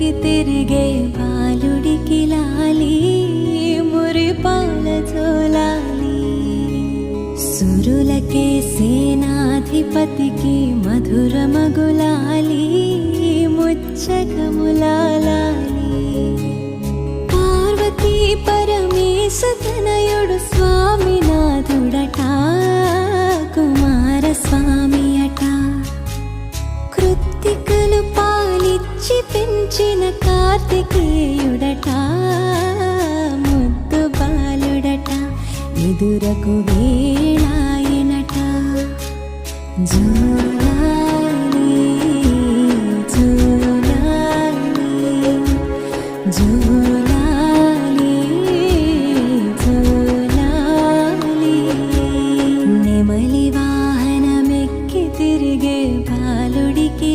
ఊరికి తిరిగే బాలుడికి లాలి మురిపాల జోలాలి. సురులకే సేనాధిపతికి మధురమగులాలి ముచ్చకములాలి. పార్వతీ పరమేశ తనయుడు స్వామినాథుడట కుమారస్వామి అట. కృత్తికలు పాలిచ్చి పెంచిన కార్తికేయుడట ముద్దు బాలుడట ఎదురకు వేళాయనట.